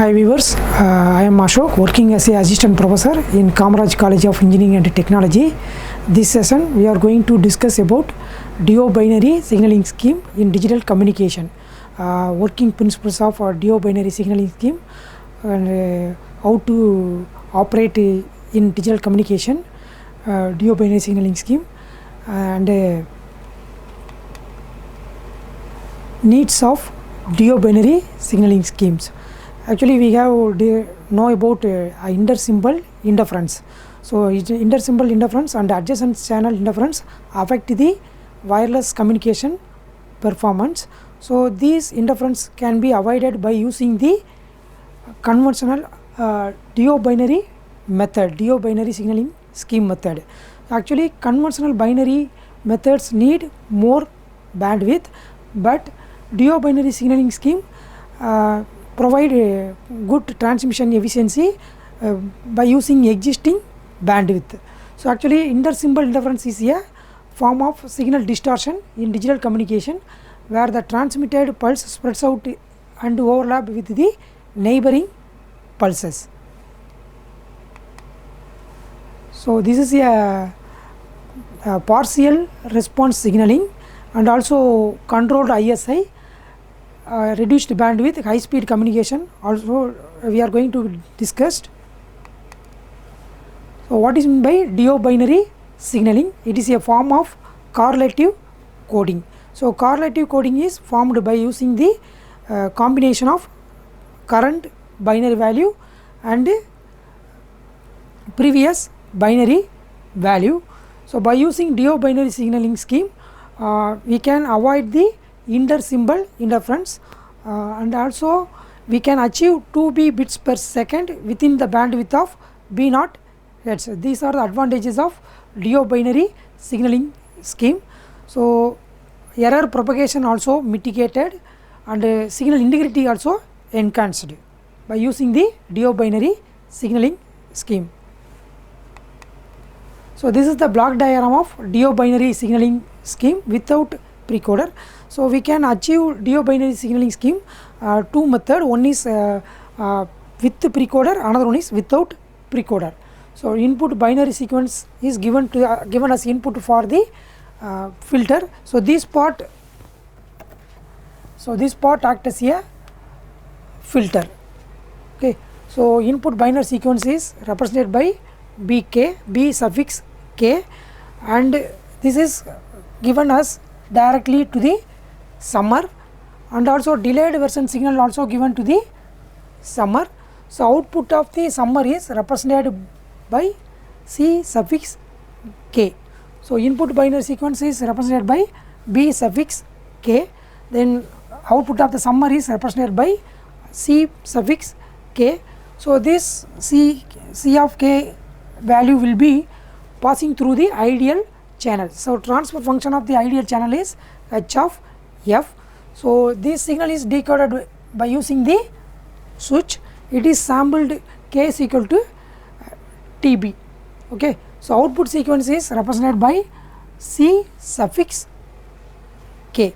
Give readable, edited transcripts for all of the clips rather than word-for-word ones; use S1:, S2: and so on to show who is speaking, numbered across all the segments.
S1: Hi viewers, I am Ashok, working as a assistant professor in Kamaraj College of Engineering and Technology. This session we are going to discuss about DO binary signaling scheme in digital communication, working principles of DO binary signaling scheme, and how to operate in digital communication, DO binary signaling scheme, and needs of DO binary signaling schemes. Actually, we have know about inter-symbol interference. So, inter-symbol interference and adjacent channel interference affect the wireless communication performance. So, these interference can be avoided by using the conventional DO binary method, DO binary signaling scheme method. Actually, conventional binary methods need more bandwidth, but DO binary signaling scheme provide a good transmission efficiency by using existing bandwidth. So, actually inter-symbol interference is a form of signal distortion in digital communication where the transmitted pulse spreads out and overlap with the neighboring pulses. So, this is a partial response signaling and also controlled ISI. Reduced bandwidth, high speed communication also we are going to discuss. So, what is meant by DO binary signaling? It is a form of correlative coding. So, correlative coding is formed by using the combination of current binary value and previous binary value. So, by using DO binary signaling scheme, we can avoid the inter-symbol interference and also we can achieve 2B bits per second within the bandwidth of B0 Hz. These are the advantages of DO binary signaling scheme. So, error propagation also mitigated and signal integrity also enhanced by using the DO binary signaling scheme. So, this is the block diagram of DO binary signaling scheme without precoder. So, we can achieve DO binary signaling scheme two method, one is with precoder, another one is without precoder. So, input binary sequence is given as input for the filter. So, this part act as a filter. Okay. So, input binary sequence is represented by BK, B suffix K, and this is given as directly to the summer, and also delayed version signal also given to the summer. So, output of the summer is represented by C suffix K. So, input binary sequence is represented by B suffix K, then output of the summer is represented by C suffix K. So, this C of K value will be passing through the ideal channel. So, transfer function of the ideal channel is H of F. So, this signal is decoded by using the switch. It is sampled K is equal to TB. Okay. So, output sequence is represented by C suffix K.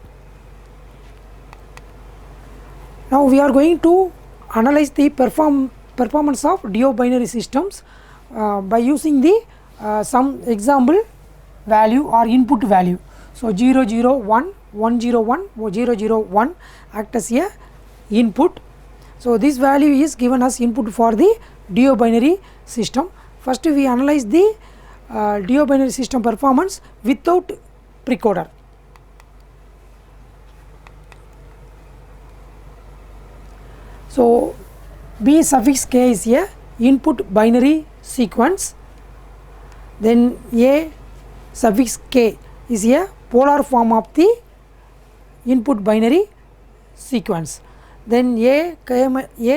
S1: Now, we are going to analyze the performance of DO binary systems by using the some example value or input value. So, 0 0 1 1 0 1 0 0 1 act as a input. So, this value is given as input for the DO binary system. First we analyze the DO binary system performance without precoder. So, B suffix K is a input binary sequence, then A suffix K is a polar form of the input binary sequence, then A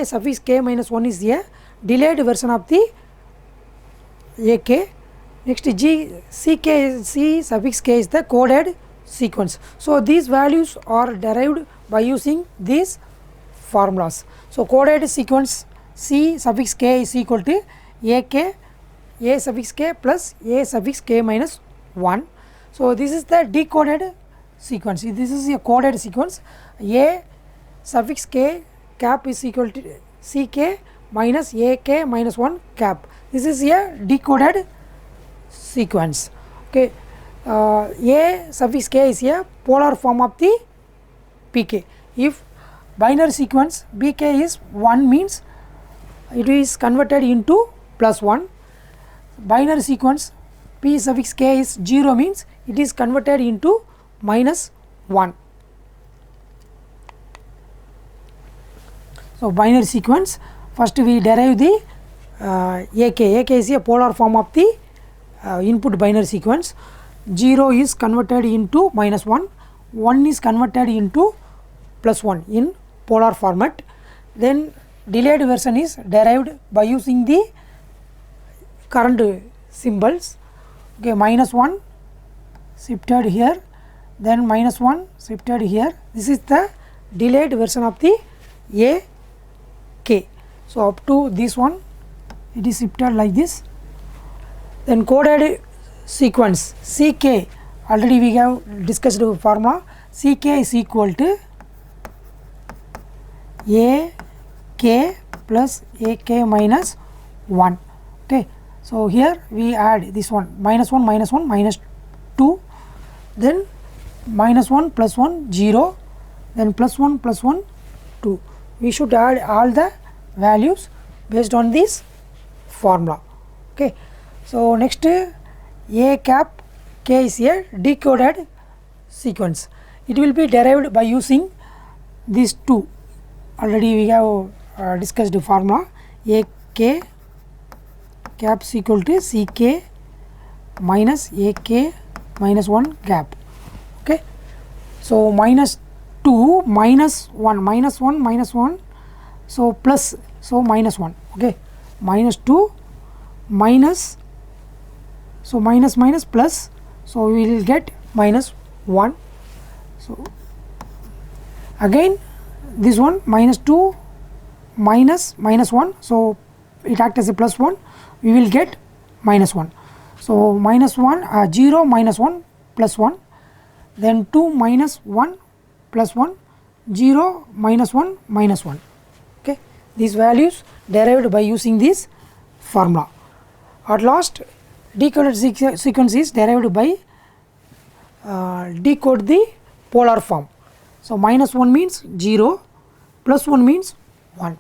S1: suffix K minus 1 is a delayed version of the AK. Next C suffix K is the coded sequence. So, these values are derived by using these formulas. So, coded sequence C suffix K is equal to AK A suffix K plus A suffix K minus 1. So, this is the decoded sequence. This is a coded sequence. A suffix K cap is equal to ck minus ak minus 1 cap. This is a decoded sequence. Okay, a suffix k is a polar form of the pk. If binary sequence bk is 1 means it is converted into plus 1. Binary sequence p suffix k is 0 means it is converted into minus 1. So, binary sequence, first we derive the AK is a polar form of the input binary sequence. 0 is converted into minus 1, 1 is converted into plus 1 in polar format. Then delayed version is derived by using the current symbols. Okay, minus 1 shifted here, then minus 1 shifted here. This is the delayed version of the AK. So, up to this one it is shifted like this. Then coded sequence CK, already we have discussed the formula. CK is equal to AK plus AK minus 1. Okay. So, here we add this one minus 1 minus 1 minus 2, then minus 1 plus 1 0, then plus 1 plus 1 2. We should add all the values based on this formula. Okay. So, next a cap k is a decoded sequence. It will be derived by using these two. Already we have discussed the formula. AK cap is equal to ck minus ak minus 1 cap. Okay. So, minus 2 minus 1 minus 1 minus 1, so plus, so minus 1. Okay, minus 2 minus, so minus minus plus, so we will get minus 1. So, again this one minus 2 minus minus 1, so it acts as a plus 1, we will get minus 1. So, minus 1 0 minus 1 plus 1, then 2 minus 1 plus 1, 0 minus 1 minus 1. Okay. These values derived by using this formula. At last, decoded sequence is derived by decode the polar form. So, minus 1 means 0, plus 1 means 1.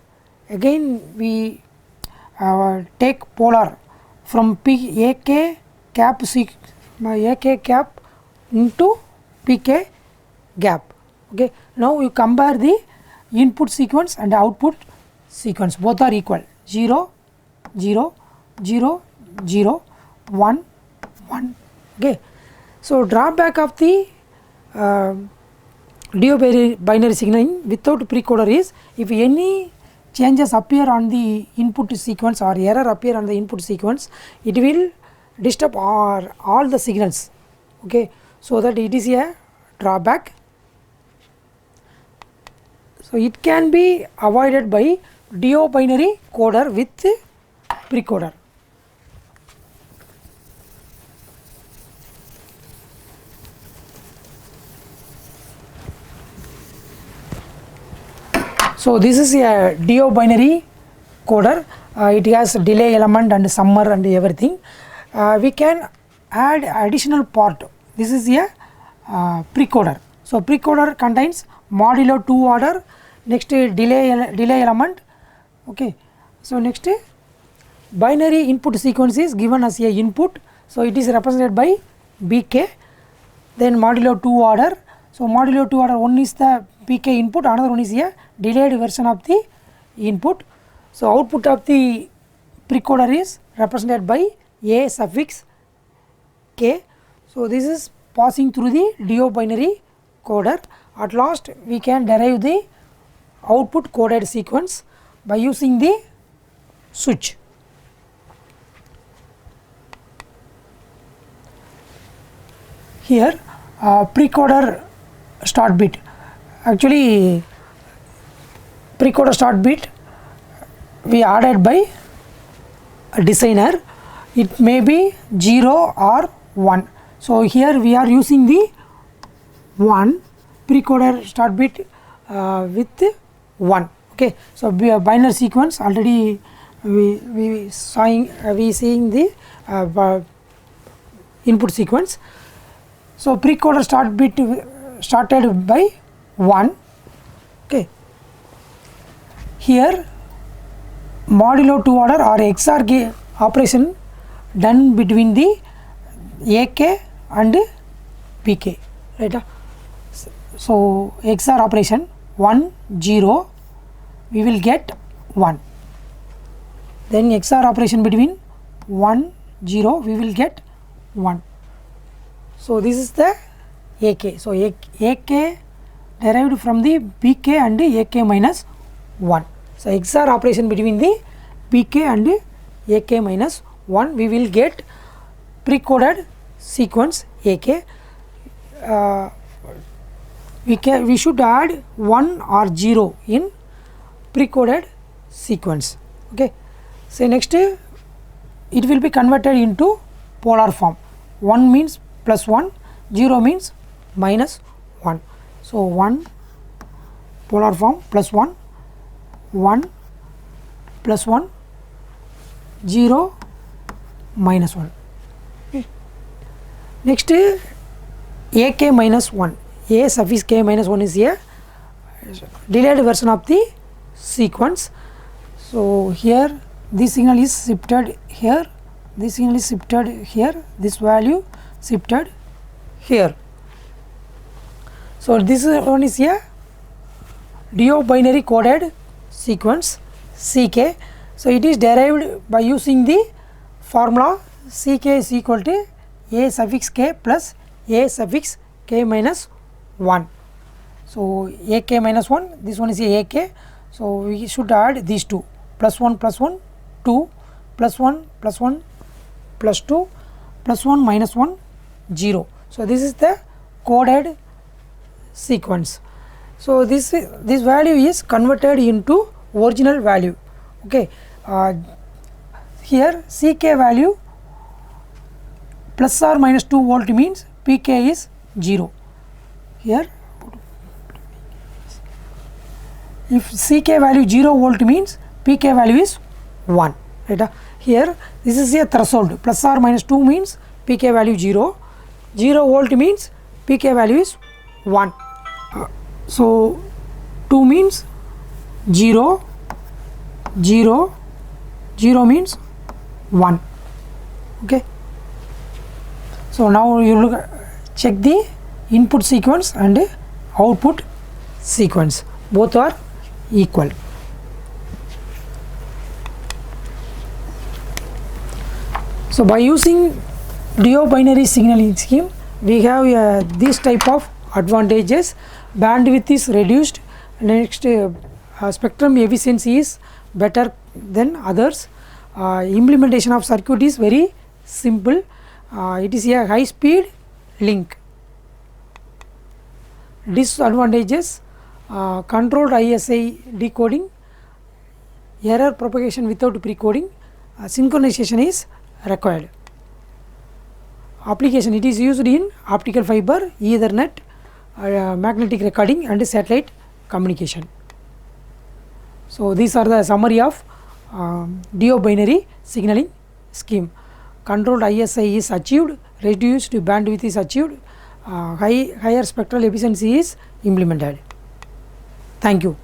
S1: Again we take polar from AK cap into PK gap. Okay. Now you compare the input sequence and output sequence, both are equal 0 0 0 0 1 1. Okay. So, drawback of the DO binary signaling without precoder is, if any changes appear on the input sequence or error appear on the input sequence, it will disturb all the signals. Okay. So, that it is a drawback. So, it can be avoided by DO binary coder with precoder. So, this is a DO binary coder, it has delay element and summer and everything. We can add additional part. This is a precoder. So, precoder contains modulo 2 order, next delay element. Okay. So, next binary input sequence is given as a input. So, it is represented by BK, then modulo 2 order. So, modulo 2 order, one is the PK input, another one is a delayed version of the input. So, output of the precoder is represented by A suffix K. So, this is passing through the DO binary coder. At last we can derive the output coded sequence by using the switch. Here precoder start bit, actually precoder start bit we added by a designer, it may be 0 or 1. So, here we are using the 1 precoder start bit with 1. Okay, so binary sequence already we seeing the input sequence. So precoder start bit started by 1. Okay, here modulo 2 order or XOR operation done between the AK and PK, right? So XOR operation 1 0 we will get 1, then XOR operation between 1 0 we will get 1. So this is the AK. So AK derived from the PK and AK minus 1. So XOR operation between the PK and AK minus 1 we will get precoded sequence AK. We should add 1 or 0 in precoded sequence. Okay, so next it will be converted into polar form. 1 means plus 1, 0 means minus 1. So 1 polar form plus 1, 1 plus 1, 0 minus 1. Okay. Next AK minus 1. A suffix K minus 1 is a delayed version of the sequence. So here this signal is shifted here, this signal is shifted here, this value shifted here. So this one is a DO binary coded sequence CK. So it is derived by using the formula CK is equal to A suffix K plus A suffix K minus 1. So AK minus 1, this one is a AK. So we should add these two, plus 1 plus 1 2, plus 1 plus 1 plus 2, plus 1 minus 1 0. So this is the coded sequence. So this value is converted into original value. Okay, here CK value plus or minus 2 volt means PK is 0. Here if CK value 0 volt means PK value is 1, right? Here this is a threshold, plus or minus 2 means PK value 0, 0 volt means PK value is 1. So 2 means 0, 0, 0 means 1. Okay, so now you check the input sequence and output sequence, both are equal. So by using DO binary signaling scheme we have this type of advantages. Bandwidth is reduced, next spectrum efficiency is better than others, implementation of circuit is very simple, it is a high speed link. Disadvantages: controlled ISI decoding, error propagation without precoding, synchronization is required. Application: it is used in optical fiber, Ethernet, magnetic recording and satellite communication. So these are the summary of DO binary signaling scheme. Controlled ISI is achieved, reduced bandwidth is achieved, higher spectral efficiency is implemented. Thank you.